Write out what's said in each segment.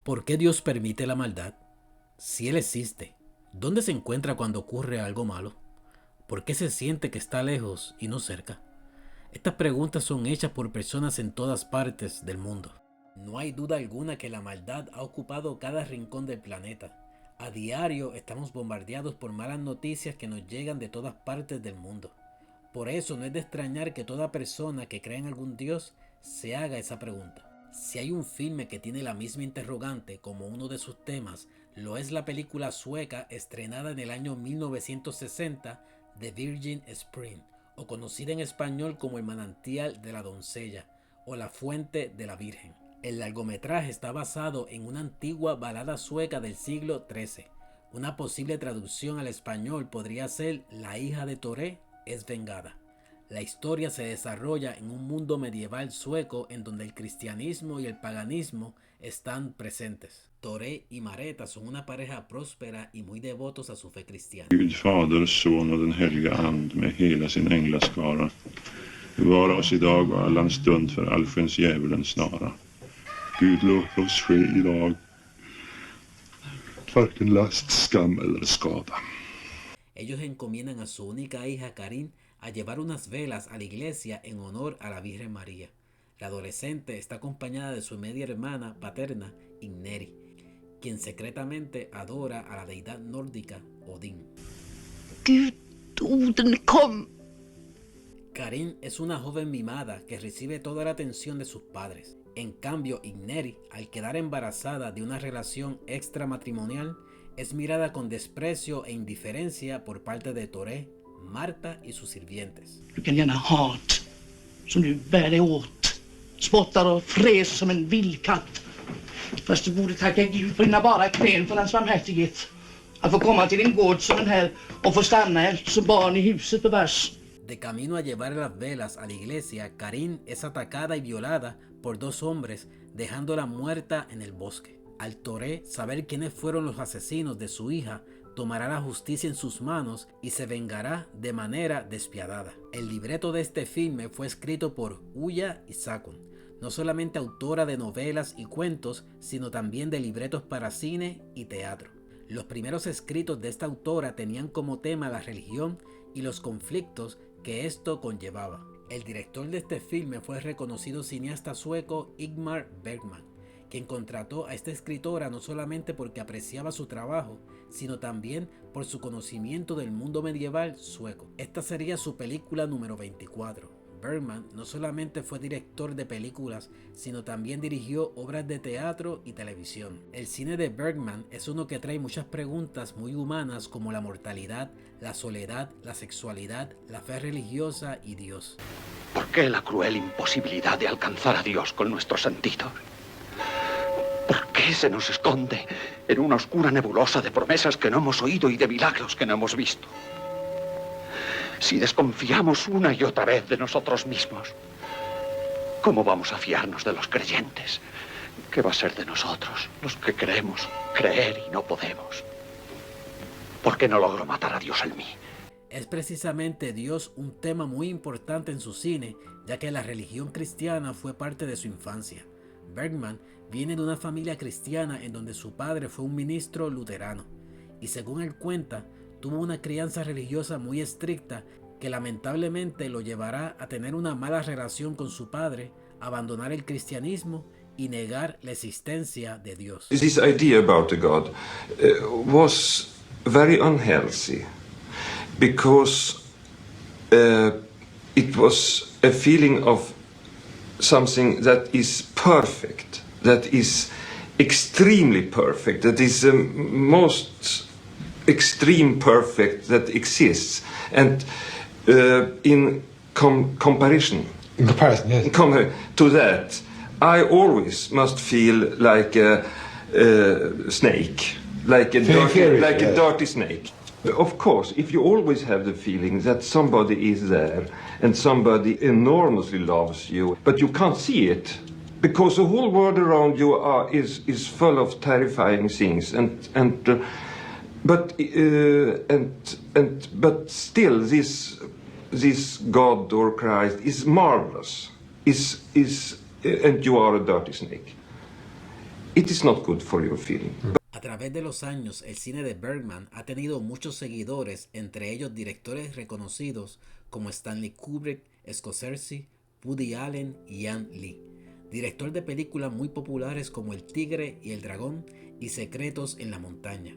¿Por qué Dios permite la maldad? Si Él existe, ¿dónde se encuentra cuando ocurre algo malo? ¿Por qué se siente que está lejos y no cerca? Estas preguntas son hechas por personas en todas partes del mundo. No hay duda alguna que la maldad ha ocupado cada rincón del planeta. A diario estamos bombardeados por malas noticias que nos llegan de todas partes del mundo. Por eso no es de extrañar que toda persona que cree en algún Dios se haga esa pregunta. Si hay un filme que tiene la misma interrogante como uno de sus temas, lo es la película sueca estrenada en el año 1960, The Virgin Spring, o conocida en español como El manantial de la doncella, o La fuente de la Virgen. El largometraje está basado en una antigua balada sueca del siglo XIII. Una posible traducción al español podría ser La hija de Toré es vengada. La historia se desarrolla en un mundo medieval sueco en donde el cristianismo y el paganismo están presentes. Toré y Mareta son una pareja próspera y muy devotos a su fe cristiana. Gud Fader, Son och den heliga Ande med hela sin änglaskara. Bevara oss idag och allan stund för allsköns djävulens snara. Gud låt oss ske idag. Varken last, skam eller skada. Ellos encomiendan a su única hija Karin a llevar unas velas a la iglesia en honor a la Virgen María. La adolescente está acompañada de su media hermana paterna, Inneri, quien secretamente adora a la deidad nórdica Odín. Gud, Oden, kom! Karin es una joven mimada que recibe toda la atención de sus padres. En cambio, Inneri, al quedar embarazada de una relación extramatrimonial, es mirada con desprecio e indiferencia por parte de Toré, Marta y sus sirvientes. Du kan gärna hat, som du bär dig åt. Spottar och fräser som en vildkatt. Fast du borde tacka Gud på dina bara knän för hans barmhärtighet. Att få komma till en gård som den här och få stanna här som barn i huset på bärs. De camino a llevar las velas a la iglesia, Karin es atacada y violada por dos hombres, dejándola muerta en el bosque. Al Toré saber quiénes fueron los asesinos de su hija, tomará la justicia en sus manos y se vengará de manera despiadada. El libreto de este filme fue escrito por Ulla Isakon, no solamente autora de novelas y cuentos, sino también de libretos para cine y teatro. Los primeros escritos de esta autora tenían como tema la religión y los conflictos que esto conllevaba. El director de este filme fue el reconocido cineasta sueco Ingmar Bergman, quien contrató a esta escritora no solamente porque apreciaba su trabajo, sino también por su conocimiento del mundo medieval sueco. Esta sería su película número 24. Bergman no solamente fue director de películas, sino también dirigió obras de teatro y televisión. El cine de Bergman es uno que trae muchas preguntas muy humanas como la mortalidad, la soledad, la sexualidad, la fe religiosa y Dios. ¿Por qué la cruel imposibilidad de alcanzar a Dios con nuestros sentidos? ¿Por qué se nos esconde en una oscura nebulosa de promesas que no hemos oído y de milagros que no hemos visto? Si desconfiamos una y otra vez de nosotros mismos, ¿cómo vamos a fiarnos de los creyentes? ¿Qué va a ser de nosotros, los que queremos creer y no podemos? ¿Por qué no logro matar a Dios en mí? Es precisamente Dios un tema muy importante en su cine, ya que la religión cristiana fue parte de su infancia. Bergman viene de una familia cristiana en donde su padre fue un ministro luterano, y según él cuenta, tuvo una crianza religiosa muy estricta que lamentablemente lo llevará a tener una mala relación con su padre, abandonar el cristianismo y negar la existencia de Dios. This idea about a God was very unhealthy because it was a feeling of something that is perfect, that is extremely perfect, that is the most extreme perfect that exists, and in comparison Yes. to that, I always must feel like a snake, like a dirty snake. Of course, if you always have the feeling that somebody is there and somebody enormously loves you, but you can't see it because the whole world around you is full of terrifying things, but still this God or Christ is marvelous, and you are a dirty snake. it is not good for your feeling. A través de los años, el cine de Bergman ha tenido muchos seguidores, entre ellos directores reconocidos como Stanley Kubrick, Scorsese, Woody Allen y Ang Lee. Director de películas muy populares como El Tigre y el Dragón y Secretos en la Montaña.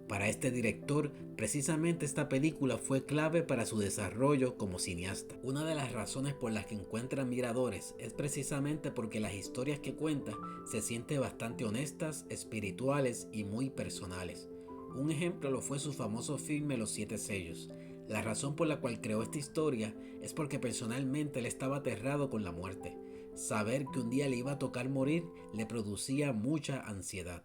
Para este director, precisamente esta película fue clave para su desarrollo como cineasta. Una de las razones por las que encuentra admiradores es precisamente porque las historias que cuenta se sienten bastante honestas, espirituales y muy personales. Un ejemplo lo fue su famoso filme Los Siete Sellos. La razón por la cual creó esta historia es porque personalmente él estaba aterrado con la muerte. Saber que un día le iba a tocar morir le producía mucha ansiedad.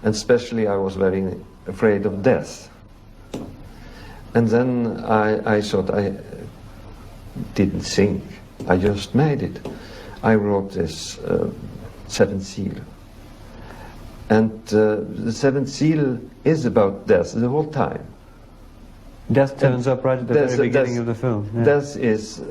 And especially I was very afraid of death. And then I thought I didn't think, I just made it. I wrote this Seventh Seal. And the Seventh Seal is about death the whole time. Death turns up right at the very beginning of the film. Yeah. Death is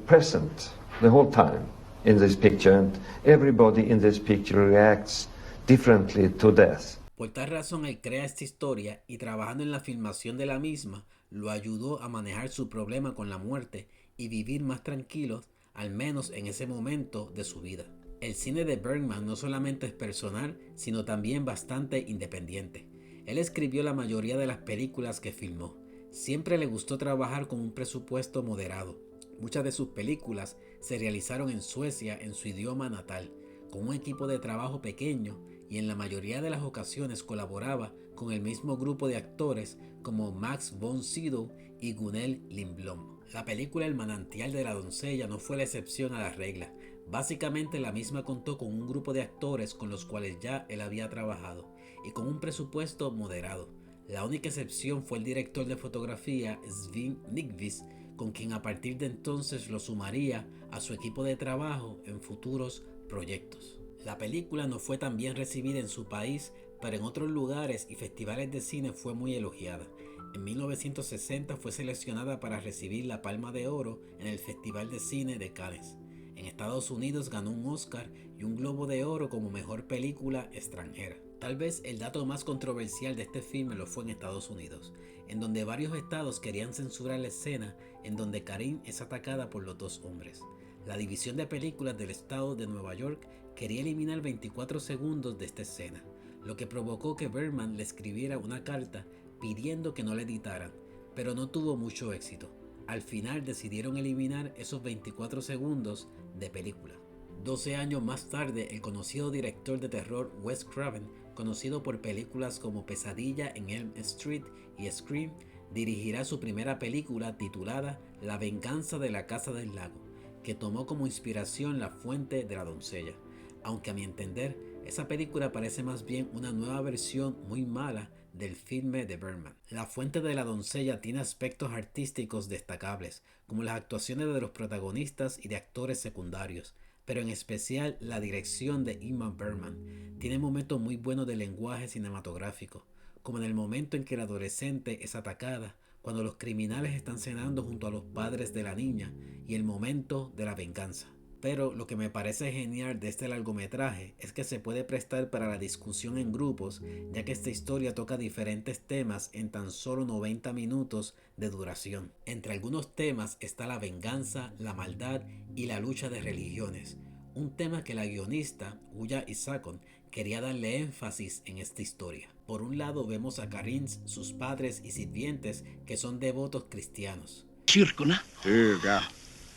present the whole time in this picture, and everybody in this picture reacts differently to death. Por tal razón, él crea esta historia y trabajando en la filmación de la misma, lo ayudó a manejar su problema con la muerte y vivir más tranquilos, al menos en ese momento de su vida. El cine de Bergman no solamente es personal, sino también bastante independiente. Él escribió la mayoría de las películas que filmó. Siempre le gustó trabajar con un presupuesto moderado. Muchas de sus películas se realizaron en Suecia en su idioma natal, con un equipo de trabajo pequeño, y en la mayoría de las ocasiones colaboraba con el mismo grupo de actores como Max von Sydow y Gunnel Lindblom. La película El manantial de la doncella no fue la excepción a la regla. Básicamente la misma contó con un grupo de actores con los cuales ya él había trabajado y con un presupuesto moderado. La única excepción fue el director de fotografía Sven Nykvist, con quien a partir de entonces lo sumaría a su equipo de trabajo en futuros proyectos. La película no fue tan bien recibida en su país, pero en otros lugares y festivales de cine fue muy elogiada. En 1960 fue seleccionada para recibir la Palma de Oro en el Festival de Cine de Cannes. En Estados Unidos ganó un Oscar y un Globo de Oro como mejor película extranjera. Tal vez el dato más controversial de este filme lo fue en Estados Unidos, en donde varios estados querían censurar la escena en donde Karin es atacada por los dos hombres. La división de películas del estado de Nueva York quería eliminar 24 segundos de esta escena, lo que provocó que Bergman le escribiera una carta pidiendo que no la editaran, pero no tuvo mucho éxito. Al final decidieron eliminar esos 24 segundos de película. 12 años más tarde, el conocido director de terror Wes Craven, conocido por películas como Pesadilla en Elm Street y Scream, dirigirá su primera película titulada La venganza de la casa del lago, que tomó como inspiración La fuente de la doncella, aunque a mi entender, esa película parece más bien una nueva versión muy mala del filme de Bergman. La fuente de la doncella tiene aspectos artísticos destacables, como las actuaciones de los protagonistas y de actores secundarios, pero en especial la dirección de Ingmar Bergman. Tiene momentos muy buenos de lenguaje cinematográfico, como en el momento en que la adolescente es atacada, cuando los criminales están cenando junto a los padres de la niña, y el momento de la venganza. Pero lo que me parece genial de este largometraje es que se puede prestar para la discusión en grupos, ya que esta historia toca diferentes temas en tan solo 90 minutos de duración. Entre algunos temas está la venganza, la maldad y la lucha de religiones, un tema que la guionista Ulla Isakon quería darle énfasis en esta historia. Por un lado vemos a Karin, sus padres y sirvientes que son devotos cristianos. Kyrkorna. Höga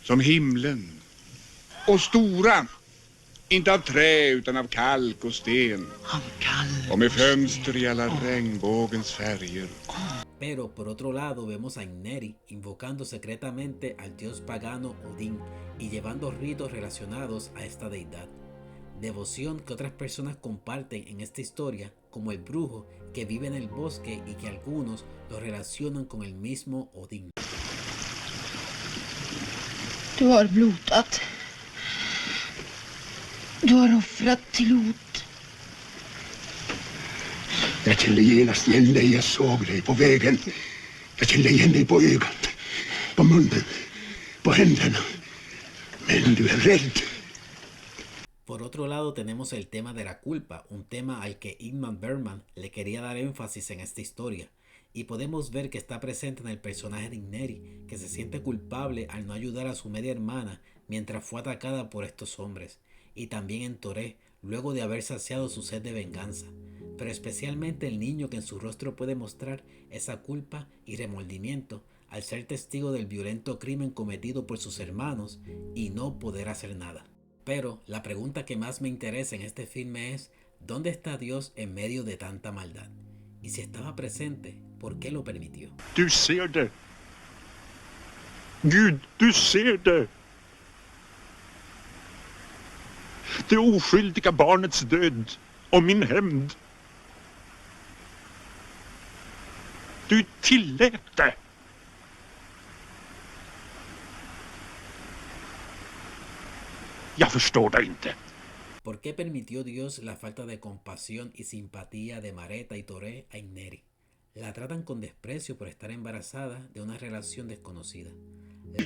som himlen. Och stora, inte av trä utan av kalk och sten. Och med fönster i alla regnbågens färger. Pero por otro lado vemos a Inneri invocando secretamente al dios pagano Odín y llevando ritos relacionados a esta deidad. Devoción que otras personas comparten en esta historia, como el brujo que vive en el bosque y que algunos lo relacionan con el mismo Odín. Du har blodat. Du har offrat till Lot. Jag kände genast igen dig, jag såg dig på vägen. Jag kände igen dig på ögat, på munnen, på händerna. Men du är rädd. Por otro lado tenemos el tema de la culpa, un tema al que Ingmar Bergman le quería dar énfasis en esta historia, y podemos ver que está presente en el personaje de Inneri, que se siente culpable al no ayudar a su media hermana mientras fue atacada por estos hombres, y también en Toré, luego de haber saciado su sed de venganza, pero especialmente el niño que en su rostro puede mostrar esa culpa y remordimiento al ser testigo del violento crimen cometido por sus hermanos y no poder hacer nada. Pero la pregunta que más me interesa en este filme es, ¿dónde está Dios en medio de tanta maldad? Y si estaba presente, ¿por qué lo permitió? Du ser det. Gud, du ser det. Det oskyldiga barnets död och min hämnd. Du tillät det. Jag förstår det inte. ¿Por qué permitió Dios la falta de compasión y simpatía de Mareta y Toré a Inneri? La tratan con desprecio por estar embarazada de una relación desconocida.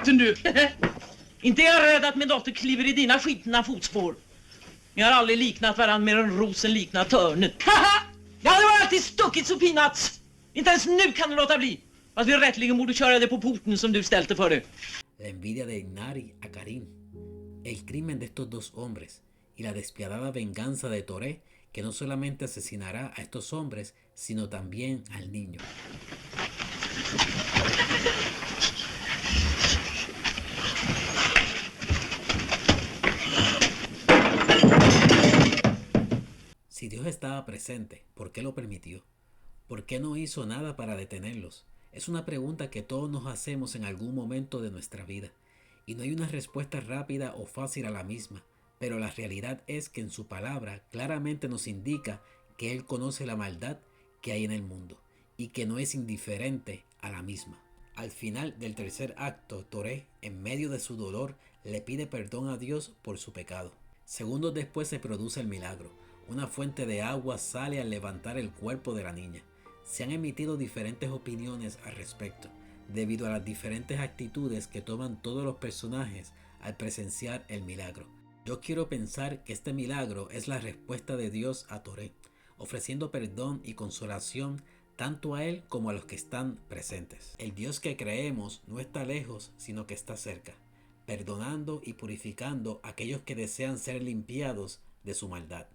Du, inte är jag rädd att min dotter kliver i dina skitna fotspår. Vi har aldrig liknat varandra mer än rosen liknar törnet. Haha! Jag hade bara alltid stuckit så pinats. Inte ens nu kan du låta bli. Fast vi rättligen borde köra det på porten som du ställde för det. La envidia de Innari a Karim, el crimen de estos dos hombres y la despiadada venganza de Toré, que no solamente asesinará a estos hombres, sino también al niño. Si Dios estaba presente, ¿por qué lo permitió? ¿Por qué no hizo nada para detenerlos? Es una pregunta que todos nos hacemos en algún momento de nuestra vida, y no hay una respuesta rápida o fácil a la misma, pero la realidad es que en su palabra claramente nos indica que Él conoce la maldad que hay en el mundo, y que no es indiferente a la misma. Al final del tercer acto, Toré, en medio de su dolor, le pide perdón a Dios por su pecado. Segundos después se produce el milagro. Una fuente de agua sale al levantar el cuerpo de la niña. Se han emitido diferentes opiniones al respecto, debido a las diferentes actitudes que toman todos los personajes al presenciar el milagro. Yo quiero pensar que este milagro es la respuesta de Dios a Toré, ofreciendo perdón y consolación tanto a él como a los que están presentes. El Dios que creemos no está lejos, sino que está cerca, perdonando y purificando a aquellos que desean ser limpiados de su maldad.